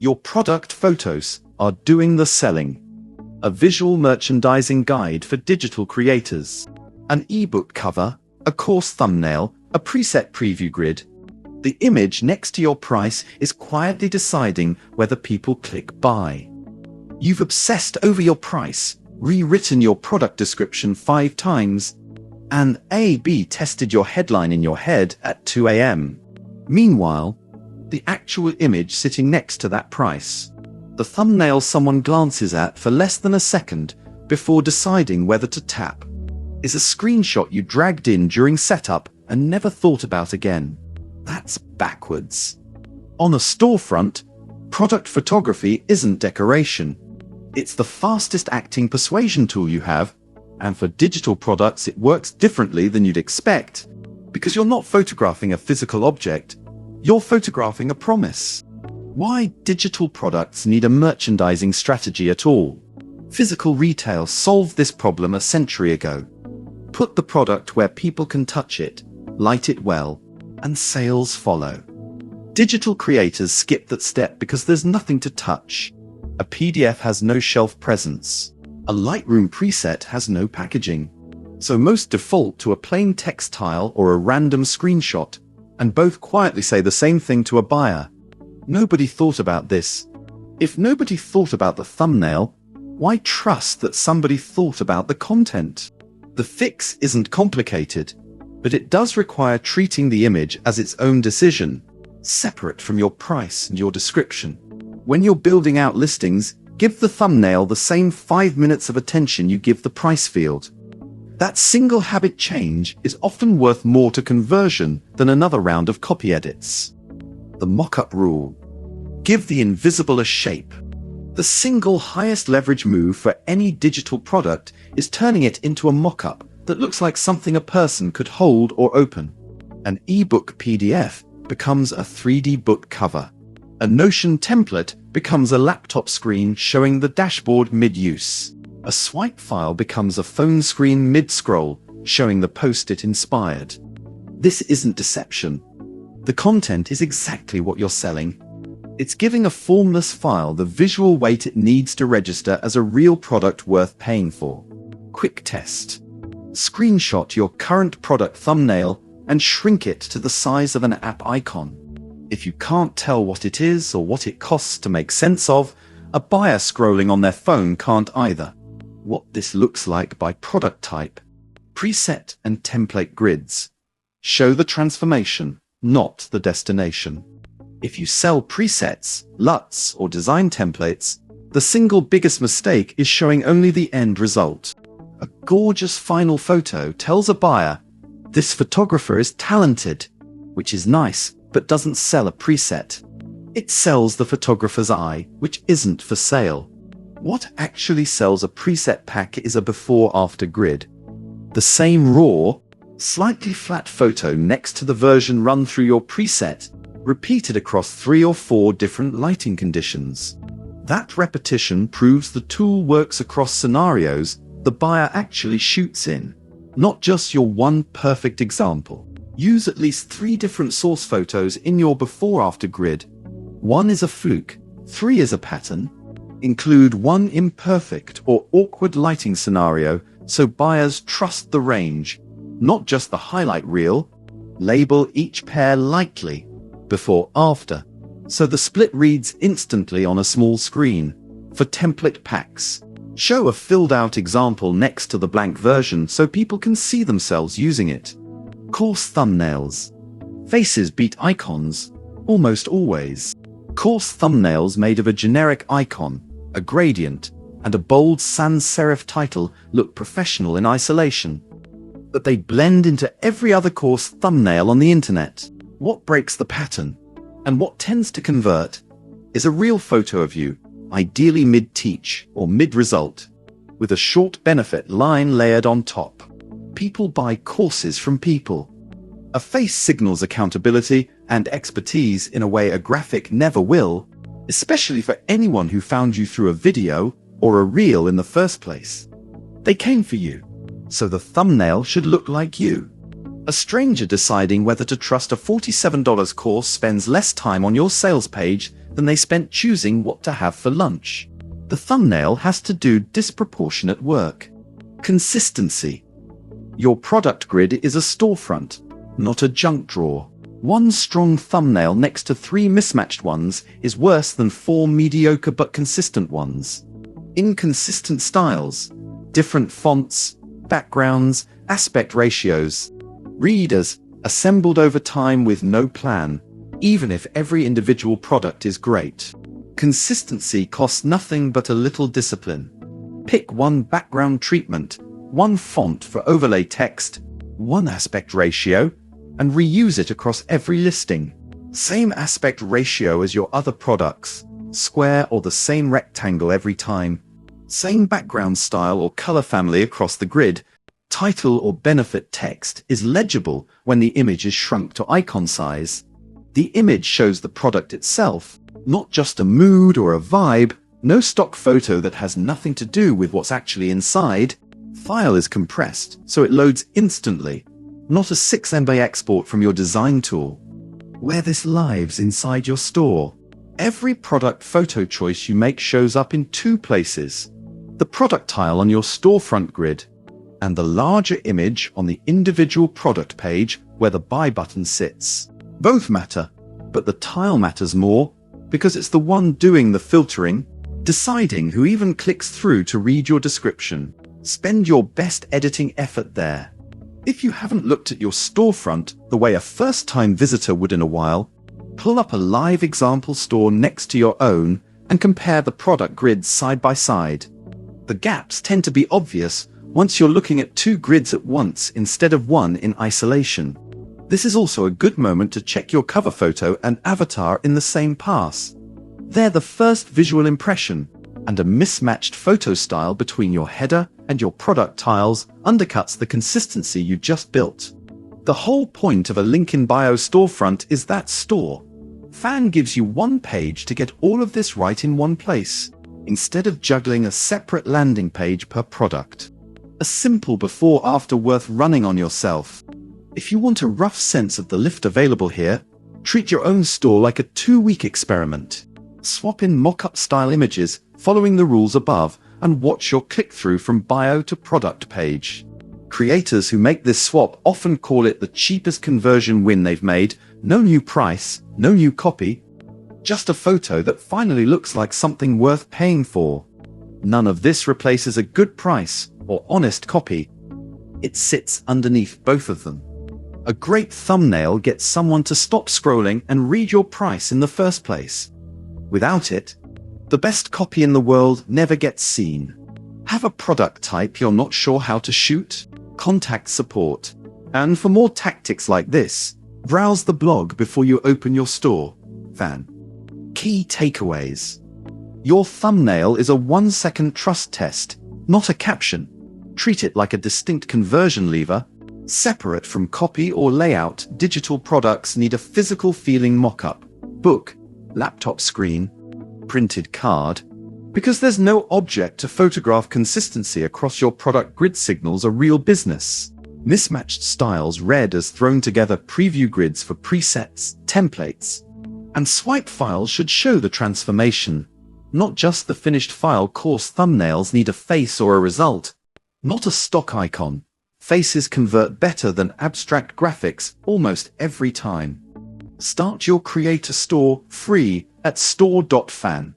Your product photos are doing the selling. A visual merchandising guide for digital creators. An ebook cover, a course thumbnail, a preset preview grid. The image next to your price is quietly deciding whether people click buy. You've obsessed over your price, rewritten your product description 5 times, and A/B tested your headline in your head at 2 a.m. Meanwhile, the actual image sitting next to that price. The thumbnail someone glances at for less than a second before deciding whether to tap, is a screenshot you dragged in during setup and never thought about again. That's backwards. On a storefront, product photography isn't decoration. It's the fastest acting persuasion tool you have, and for digital products it works differently than you'd expect, because you're not photographing a physical object, you're photographing a promise. Why digital products need a merchandising strategy at all? Physical retail solved this problem a century ago. Put the product where people can touch it, light it well, and sales follow. Digital creators skip that step because there's nothing to touch. A PDF has no shelf presence. A Lightroom preset has no packaging. So most default to a plain text tile or a random screenshot, and both quietly say the same thing to a buyer. Nobody thought about this. If nobody thought about the thumbnail, why trust that somebody thought about the content? The fix isn't complicated, but it does require treating the image as its own decision, separate from your price and your description. When you're building out listings, give the thumbnail the same 5 minutes of attention you give the price field. That single habit change is often worth more to conversion than another round of copy edits. The mock-up rule. Give the invisible a shape. The single highest leverage move for any digital product is turning it into a mock-up that looks like something a person could hold or open. An ebook PDF becomes a 3D book cover. A Notion template becomes a laptop screen showing the dashboard mid-use. A swipe file becomes a phone screen mid-scroll, showing the post it inspired. This isn't deception. The content is exactly what you're selling. It's giving a formless file the visual weight it needs to register as a real product worth paying for. Quick test. Screenshot your current product thumbnail and shrink it to the size of an app icon. If you can't tell what it is or what it costs to make sense of, a buyer scrolling on their phone can't either. What this looks like by product type. Preset and template grids. Show the transformation, not the destination. If you sell presets, LUTs, or design templates, the single biggest mistake is showing only the end result. A gorgeous final photo tells a buyer, this photographer is talented, which is nice, but doesn't sell a preset. It sells the photographer's eye, which isn't for sale. What actually sells a preset pack is a before-after grid. The same raw, slightly flat photo next to the version run through your preset, repeated across 3 or 4 different lighting conditions. That repetition proves the tool works across scenarios the buyer actually shoots in, not just your one perfect example. Use at least 3 different source photos in your before-after grid. 1 is a fluke, 3 is a pattern. Include 1 imperfect or awkward lighting scenario so buyers trust the range, not just the highlight reel. Label each pair lightly, before, after, so the split reads instantly on a small screen. For template packs, show a filled-out example next to the blank version so people can see themselves using it. Course thumbnails. Faces beat icons, almost always. Course thumbnails made of a generic icon, a gradient, and a bold sans serif title look professional in isolation. But they blend into every other course thumbnail on the internet. What breaks the pattern, and what tends to convert, is a real photo of you, ideally mid-teach or mid-result, with a short benefit line layered on top. People buy courses from people. A face signals accountability and expertise in a way a graphic never will, especially for anyone who found you through a video or a reel in the first place. They came for you, so the thumbnail should look like you. A stranger deciding whether to trust a $47 course spends less time on your sales page than they spent choosing what to have for lunch. The thumbnail has to do disproportionate work. Consistency. Your product grid is a storefront, not a junk drawer. One strong thumbnail next to 3 mismatched ones is worse than 4 mediocre but consistent ones. Inconsistent styles, different fonts, backgrounds, aspect ratios. Readers, assembled over time with no plan, even if every individual product is great. Consistency costs nothing but a little discipline. Pick one background treatment, one font for overlay text, one aspect ratio, and reuse it across every listing. Same aspect ratio as your other products, square or the same rectangle every time. Same background style or color family across the grid. Title or benefit text is legible when the image is shrunk to icon size. The image shows the product itself, not just a mood or a vibe. No stock photo that has nothing to do with what's actually inside. File is compressed, so it loads instantly, not a 6 MB export from your design tool. Where this lives inside your store. Every product photo choice you make shows up in 2 places. The product tile on your storefront grid, and the larger image on the individual product page where the buy button sits. Both matter, but the tile matters more because it's the one doing the filtering, deciding who even clicks through to read your description. Spend your best editing effort there. If you haven't looked at your storefront the way a first-time visitor would in a while, pull up a live example store next to your own and compare the product grids side by side. The gaps tend to be obvious once you're looking at 2 grids at once instead of one in isolation. This is also a good moment to check your cover photo and avatar in the same pass. They're the first visual impression, and a mismatched photo style between your header and your product tiles undercuts the consistency you just built. The whole point of a link in bio storefront is that store.fan gives you one page to get all of this right in one place, instead of juggling a separate landing page per product. A simple before-after worth running on yourself. If you want a rough sense of the lift available here, treat your own store like a 2-week experiment. Swap in mock-up style images following the rules above and watch your click-through from bio to product page. Creators who make this swap often call it the cheapest conversion win they've made. No new price, no new copy, just a photo that finally looks like something worth paying for. None of this replaces a good price or honest copy. It sits underneath both of them. A great thumbnail gets someone to stop scrolling and read your price in the first place. Without it, the best copy in the world never gets seen. Have a product type you're not sure how to shoot? Contact support. And for more tactics like this, browse the blog before you open your store.fan. Key takeaways. Your thumbnail is a 1-second trust test, not a caption. Treat it like a distinct conversion lever, separate from copy or layout. Digital products need a physical feeling mock-up, book, laptop screen, printed card. Because there's no object to photograph, consistency across your product grid signals a real business. Mismatched styles read as thrown together preview grids for presets, templates, and swipe files should show the transformation, not just the finished file. Course thumbnails need a face or a result, not a stock icon. Faces convert better than abstract graphics almost every time. Start your creator store free at store.fan.